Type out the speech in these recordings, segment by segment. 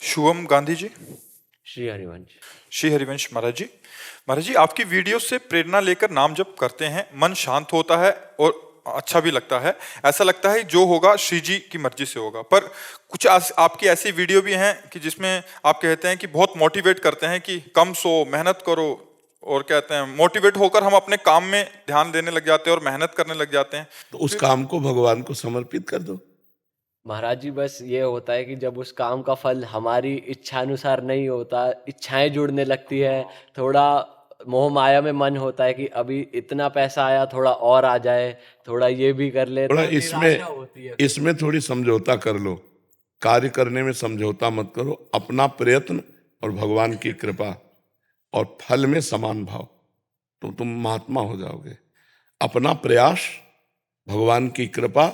शुभम गांधी जी। श्री हरिवंश। श्री हरिवंश महाराज जी। महाराज जी, आपकी वीडियो से प्रेरणा लेकर नाम जप करते हैं, मन शांत होता है और अच्छा भी लगता है। ऐसा लगता है जो होगा श्री जी की मर्जी से होगा। पर कुछ आपकी ऐसी वीडियो भी हैं कि जिसमें आप कहते हैं कि बहुत मोटिवेट करते हैं कि कम सो, मेहनत करो, और कहते हैं मोटिवेट होकर हम अपने काम में ध्यान देने लग जाते हैं और मेहनत करने लग जाते हैं। तो उस काम को भगवान को समर्पित कर दो। महाराज जी, बस ये होता है कि जब उस काम का फल हमारी इच्छा अनुसार नहीं होता, इच्छाएं जुड़ने लगती है, थोड़ा मोह माया में मन होता है कि अभी इतना पैसा आया, थोड़ा और आ जाए, थोड़ा ये भी कर ले, थोड़ा तो निराशा होती है। इसमें थोड़ी समझौता कर लो। कार्य करने में समझौता मत करो। अपना प्रयत्न और भगवान की कृपा और फल में समान भाव, तो तुम महात्मा हो जाओगे। अपना प्रयास, भगवान की कृपा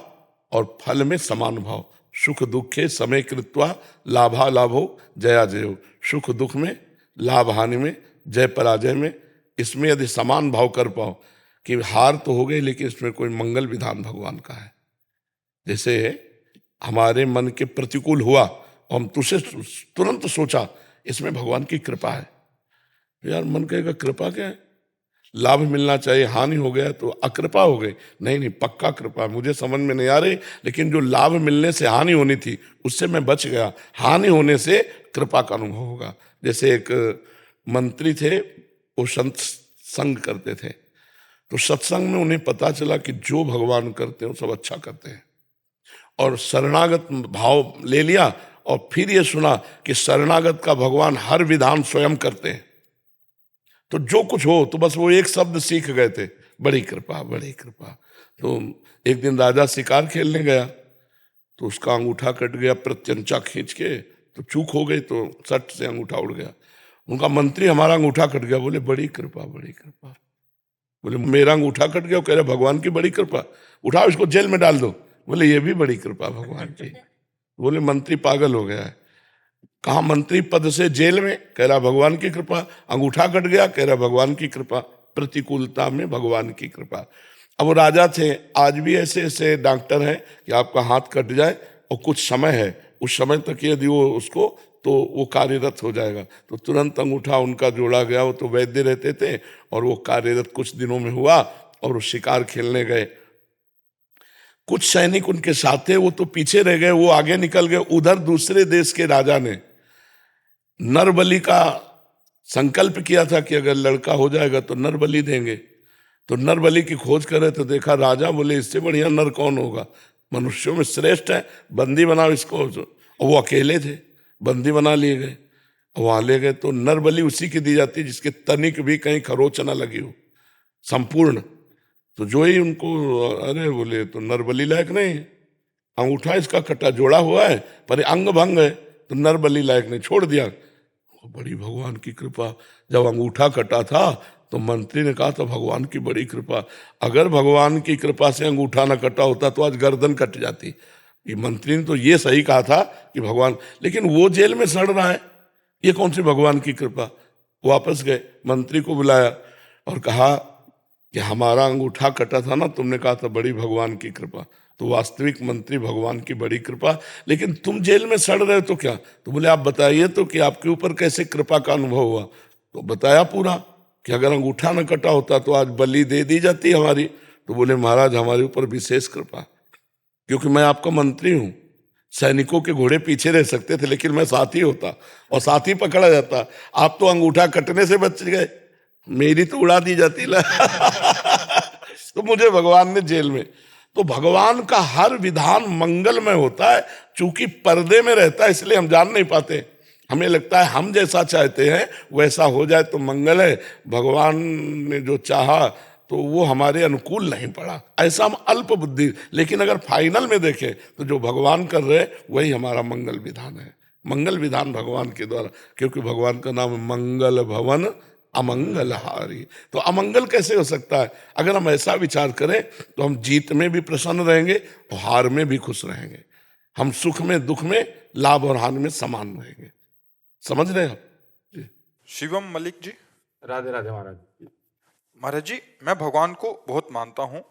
और फल में समान भाव। सुख दुखे समय कृत्वा लाभा लाभो जया जयो। सुख दुख में, लाभ हानि में, जय पराजय में, इसमें यदि समान भाव कर पाओ कि हार तो हो गई लेकिन इसमें कोई मंगल विधान भगवान का है। जैसे हमारे मन के प्रतिकूल हुआ और हम तुझसे तुरंत सोचा इसमें भगवान की कृपा है। यार मन कहेगा कृपा क्या है, लाभ मिलना चाहिए, हानि हो गया तो अकृपा हो गई। नहीं नहीं, पक्का कृपा। मुझे समझ में नहीं आ रही, लेकिन जो लाभ मिलने से हानि होनी थी उससे मैं बच गया। हानि होने से कृपा का अनुभव होगा। जैसे एक मंत्री थे, वो संत संग करते थे, तो सत्संग में उन्हें पता चला कि जो भगवान करते हैं वो सब अच्छा करते हैं, और शरणागत भाव ले लिया। और फिर ये सुना कि शरणागत का भगवान हर विधान स्वयं करते हैं। तो जो कुछ हो, तो बस वो एक शब्द सीख गए थे, बड़ी कृपा बड़ी कृपा। तो एक दिन राजा शिकार खेलने गया, तो उसका अंगूठा कट गया, प्रत्यंचा खींच के, तो चूक हो गई, तो सट से अंगूठा उड़ गया। उनका मंत्री, हमारा अंगूठा कट गया। बोले बड़ी कृपा बड़ी कृपा। बोले मेरा अंगूठा कट गया। कह रहे भगवान की बड़ी कृपा, उठाओ इसको जेल में डाल दो। बोले ये भी बड़ी कृपा भगवान की। बोले मंत्री पागल हो गया है, कहा मंत्री पद से जेल में, कह रहा भगवान की कृपा। अंगूठा कट गया, कह रहा भगवान की कृपा। प्रतिकूलता में भगवान की कृपा। अब वो राजा थे, आज भी ऐसे ऐसे डॉक्टर हैं कि आपका हाथ कट जाए और कुछ समय है, उस समय तक यदि वो उसको, तो वो कार्यरत हो जाएगा। तो तुरंत अंगूठा उनका जोड़ा गया। वो तो वैद्य रहते थे, और वो कार्यरत कुछ दिनों में हुआ, और वो शिकार खेलने गए। कुछ सैनिक उनके साथ थे, वो तो पीछे रह गए, वो आगे निकल गए। उधर दूसरे देश के राजा ने नरबलि का संकल्प किया था कि अगर लड़का हो जाएगा तो नरबलि देंगे। तो नरबलि की खोज करे तो देखा राजा, बोले इससे बढ़िया नर कौन होगा, मनुष्यों में श्रेष्ठ है, बंदी बनाओ इसको। और वो अकेले थे, बंदी बना लिए गए। वहां ले गए तो नरबलि उसी की दी जाती जिसके तनिक भी कहीं खरोच ना लगी हो, संपूर्ण। तो जो ही उनको, अरे बोले तो नरबलि लायक नहीं, अंगूठा इसका कटा जोड़ा हुआ है पर अंग भंग है, तो नरबलि लायक नहीं, छोड़ दिया। बड़ी भगवान की कृपा। जब अंगूठा कटा था तो मंत्री ने कहा था भगवान की बड़ी कृपा। अगर भगवान की कृपा से अंगूठा ना कटा होता तो आज गर्दन कट जाती। ये मंत्री ने तो ये सही कहा था कि भगवान, लेकिन वो जेल में सड़ रहा है, ये कौन सी भगवान की कृपा। वापस गए, मंत्री को बुलाया और कहा कि हमारा अंगूठा कटा था ना, तुमने कहा था बड़ी भगवान की कृपा। तो वास्तविक मंत्री, भगवान की बड़ी कृपा, लेकिन तुम जेल में सड़ रहे हो तो क्या। तो बोले आप बताइए तो कि आपके ऊपर कैसे कृपा का अनुभव हुआ। तो बताया पूरा कि अगर अंगूठा न कटा होता तो आज बलि दे दी जाती हमारी। तो बोले महाराज हमारे ऊपर विशेष कृपा, क्योंकि मैं आपका मंत्री हूं। सैनिकों के घोड़े पीछे रह सकते थे, लेकिन मैं साथी होता और साथी पकड़ा जाता। आप तो अंगूठा कटने से बच गए, मेरी तो उड़ा दी जाती ला। तो मुझे भगवान ने जेल में। तो भगवान का हर विधान मंगलमय होता है, चूंकि पर्दे में रहता है इसलिए हम जान नहीं पाते। हमें लगता है हम जैसा चाहते हैं वैसा हो जाए तो मंगल है। भगवान ने जो चाहा तो वो हमारे अनुकूल नहीं पड़ा, ऐसा हम अल्प बुद्धि। लेकिन अगर फाइनल में देखें तो जो भगवान कर रहे वही हमारा मंगल विधान है। मंगल विधान भगवान के द्वारा, क्योंकि भगवान का नाम मंगल भवन अमंगलहारी। तो अमंगल कैसे हो सकता है। अगर हम ऐसा विचार करें तो हम जीत में भी प्रसन्न रहेंगे और हार में भी खुश रहेंगे। हम सुख में दुख में, लाभ और हानि में समान रहेंगे। समझ रहे हो जी। शिवम मलिक जी। राधे राधे महाराज। महाराज जी, मैं भगवान को बहुत मानता हूँ।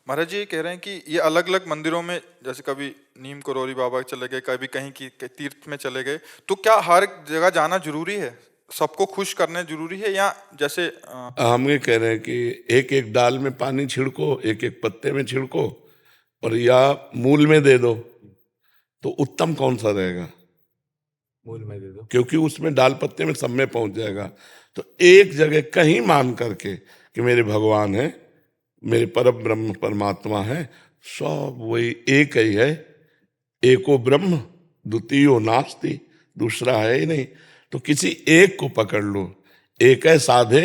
महाराज जी ये कह रहे हैं कि ये अलग अलग मंदिरों में, जैसे कभी नीम करोली बाबा चले गए, कभी कहीं की तीर्थ में चले गए, तो क्या हर एक जगह जाना जरूरी है? सबको खुश करने जरूरी है, या जैसे हम ये कह रहे हैं कि एक एक डाल में पानी छिड़को, एक एक पत्ते में छिड़को, और या मूल में दे दो, तो उत्तम कौन सा रहेगा? मूल में दे दो, क्योंकि उसमें डाल पत्ते में सब में पहुंच जाएगा। तो एक जगह कहीं मान करके कि मेरे भगवान है, मेरे परम ब्रह्म परमात्मा है, सब वही एक ही है, एको ब्रह्म द्वितीयो नास्ति, दूसरा है ही नहीं। तो किसी एक को पकड़ लो, एक है साधे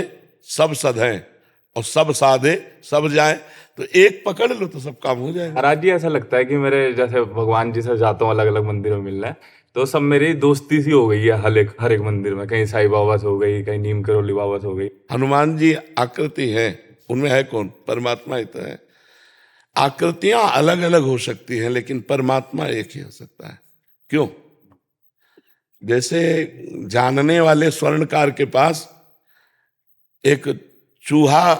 सब सधे, और सब साधे सब जाए, तो एक पकड़ लो तो सब काम हो जाएगा। महाराज जी ऐसा लगता है कि मेरे जैसे भगवान जी से जाता हूँ अलग अलग मंदिरों में मिलना है, तो सब मेरी दोस्ती सी हो गई है हर एक मंदिर में, कहीं साईं बाबा से हो गई, कहीं नीम करोली बाबा से हो गई। हनुमान जी आकृति है, उनमें है कौन? परमात्मा ही तो है। आकृतियां अलग अलग हो सकती हैं, लेकिन परमात्मा एक ही हो सकता है। क्यों? जैसे जानने वाले स्वर्णकार के पास एक चूहा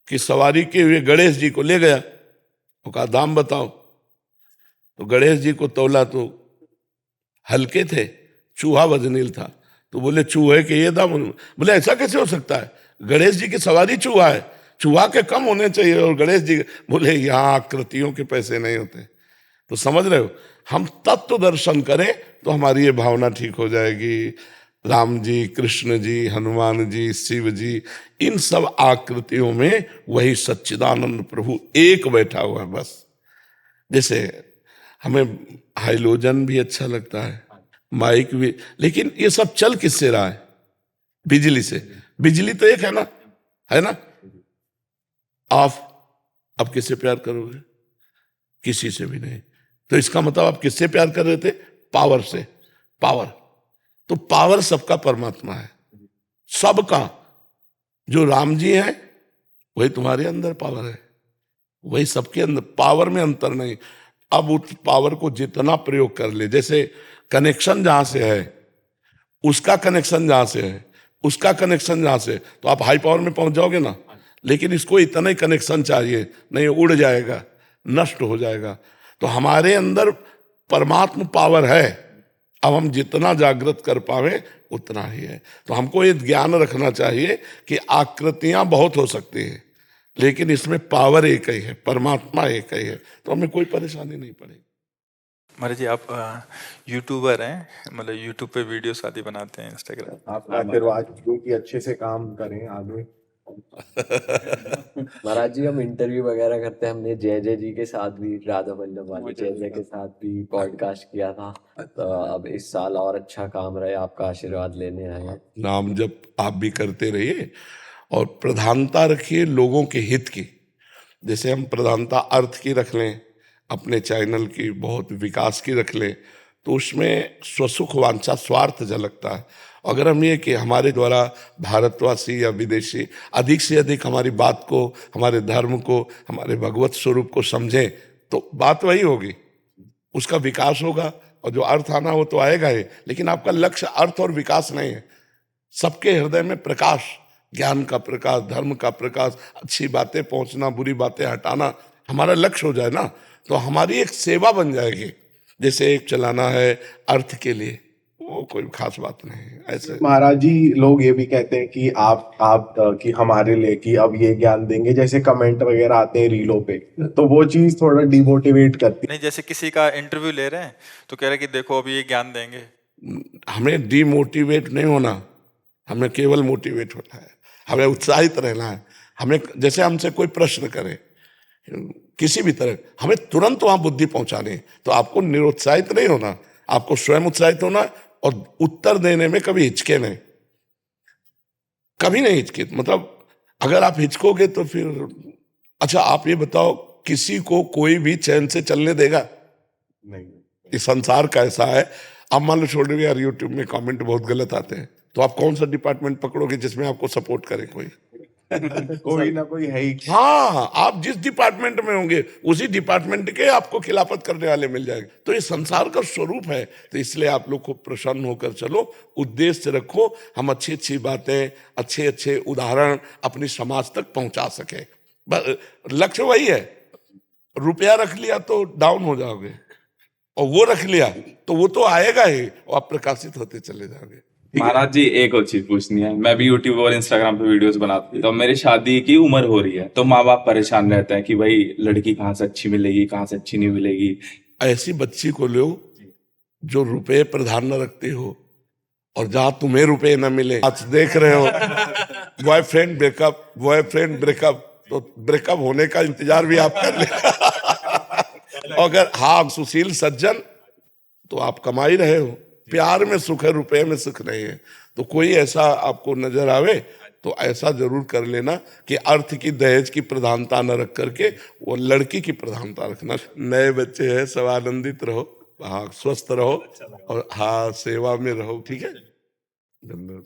की सवारी के हुए गणेश जी को ले गया, वो कहा दाम बताओ, तो गणेश जी को तौला तो हल्के थे, चूहा वजनील था, तो बोले चूहे के ये दाम। बोले ऐसा कैसे हो सकता है, गणेश जी की सवारी चूहा है, चूहा के कम होने चाहिए, और गणेश जी बोले यहाँ आकृतियों के पैसे नहीं होते। तो समझ रहे हो, हम तत्व दर्शन करें तो हमारी ये भावना ठीक हो जाएगी। राम जी, कृष्ण जी, हनुमान जी, शिव जी, इन सब आकृतियों में वही सच्चिदानंद प्रभु एक बैठा हुआ है बस। जैसे हमें हाइलोजन भी अच्छा लगता है, माइक भी, लेकिन ये सब चल किससे रहा है? बिजली से। बिजली तो एक है ना? ऑफ। अब किससे प्यार करोगे? किसी से भी नहीं। तो इसका मतलब आप किससे प्यार कर रहे थे? पावर से। पावर, तो पावर सबका परमात्मा है, सबका। जो राम जी है वही तुम्हारे अंदर पावर है, वही सबके अंदर, पावर में अंतर नहीं। अब उस पावर को जितना प्रयोग कर ले, जैसे कनेक्शन जहां से है, उसका कनेक्शन जहां से है, उसका कनेक्शन जहां से, तो आप हाई पावर में पहुंच जाओगे ना। लेकिन इसको इतना ही कनेक्शन चाहिए, नहीं उड़ जाएगा, नष्ट हो जाएगा। तो हमारे अंदर परमात्मा पावर है, अब हम जितना जागृत कर पावे उतना ही है। तो हमको ये ज्ञान रखना चाहिए कि आकृतियां बहुत हो सकती है, लेकिन इसमें पावर एक ही है, परमात्मा एक ही है, तो हमें कोई परेशानी नहीं पड़ेगी। महाराज जी आप यूट्यूबर हैं, मतलब यूट्यूब पे वीडियोस आदि बनाते हैं, इंस्टाग्राम। आपका आशीर्वाद हो कि अच्छे से काम करें आगे। महाराज जी हम इंटरव्यू वगैरह करते हैं, हमने जय जय जी के साथ भी, राधा वल्लभ वाले जय जय के साथ भी पॉडकास्ट किया था, तो अब इस साल और अच्छा काम रहे, आपका आशीर्वाद लेने आए हैं। नाम जप आप भी करते रहिए, और प्रधानता रखिए लोगों के हित की। जैसे हम प्रधानता अर्थ की रख लें, अपने चैनल की बहुत विकास की रख लें, तो उसमें स्वसुख वांछा स्वार्थ झलकता है। अगर हम ये कि हमारे द्वारा भारतवासी या विदेशी अधिक से अधिक हमारी बात को, हमारे धर्म को, हमारे भगवत स्वरूप को समझें, तो बात वही होगी, उसका विकास होगा, और जो अर्थ आना वो तो आएगा ही। लेकिन आपका लक्ष्य अर्थ और विकास नहीं है, सबके हृदय में प्रकाश, ज्ञान का प्रकाश, धर्म का प्रकाश, अच्छी बातें पहुंचना, बुरी बातें हटाना हमारा लक्ष्य हो जाए ना, तो हमारी एक सेवा बन जाएगी। जैसे एक चलाना है अर्थ के लिए, वो कोई खास बात नहीं है। ऐसे महाराज जी लोग ये भी कहते हैं कि आप कि हमारे लिए कि अब ये ज्ञान देंगे, जैसे कमेंट वगैरह आते हैं रीलों पे, तो वो चीज थोड़ा डिमोटिवेट करती है। नहीं, जैसे किसी का इंटरव्यू ले रहे हैं तो कह रहे हैं कि देखो अभी ये ज्ञान देंगे। हमें डिमोटिवेट नहीं होना, हमें केवल मोटिवेट होना है, हमें उत्साहित रहना है। हमें जैसे हमसे कोई प्रश्न करे किसी भी तरह, हमें तुरंत वहां बुद्धि पहुंचानी है। तो आपको निरुत्साहित नहीं होना, आपको स्वयं उत्साहित होना, और उत्तर देने में कभी हिचके नहीं, कभी नहीं हिचके। मतलब अगर आप हिचकोगे तो फिर, अच्छा आप ये बताओ, किसी को कोई भी चैन से चलने देगा? नहीं। इस संसार का ऐसा है। अब मान लो छोड़ दो यार, यूट्यूब में कमेंट बहुत गलत आते हैं, तो आप कौन सा डिपार्टमेंट पकड़ोगे जिसमें आपको सपोर्ट करे कोई? कोई ना कोई है ही। हाँ, आप जिस डिपार्टमेंट में होंगे उसी डिपार्टमेंट के आपको खिलाफत करने वाले मिल जाएंगे। तो ये संसार का स्वरूप है, तो इसलिए आप लोग को प्रसन्न होकर चलो, उद्देश्य रखो, हम अच्छी अच्छी बातें, अच्छे अच्छे उदाहरण अपनी समाज तक पहुंचा सके, लक्ष्य वही है। रुपया रख लिया तो डाउन हो जाओगे, और वो रख लिया तो वो तो आएगा ही, और आप प्रकाशित होते चले जाओगे। महाराज जी एक और चीज पूछनी है। मैं भी यूट्यूब और इंस्टाग्राम पे वीडियोस बनाती हूँ, तो मेरी शादी की उम्र हो रही है, तो माँ बाप परेशान रहते हैं कि भाई लड़की कहाँ से अच्छी मिलेगी, कहाँ से अच्छी नहीं मिलेगी। ऐसी बच्ची को लो जो रुपए प्रधान न रखती हो, और जहां तुम्हें रुपए न मिले। आज देख रहे हो बॉयफ्रेंड ब्रेकअप, तो ब्रेकअप होने का इंतजार भी आप कर ले। अगर हाँ सुशील सज्जन, तो आप कमा ही रहे हो। प्यार में सुख है, रुपए में सुख नहीं है। तो कोई ऐसा आपको नजर आवे तो ऐसा जरूर कर लेना कि अर्थ की दहेज की प्रधानता न रख करके वो लड़की की प्रधानता रखना। नए बच्चे हैं, सब आनंदित रहो, हाँ स्वस्थ रहो, और हाँ सेवा में रहो, ठीक है। धन्यवाद।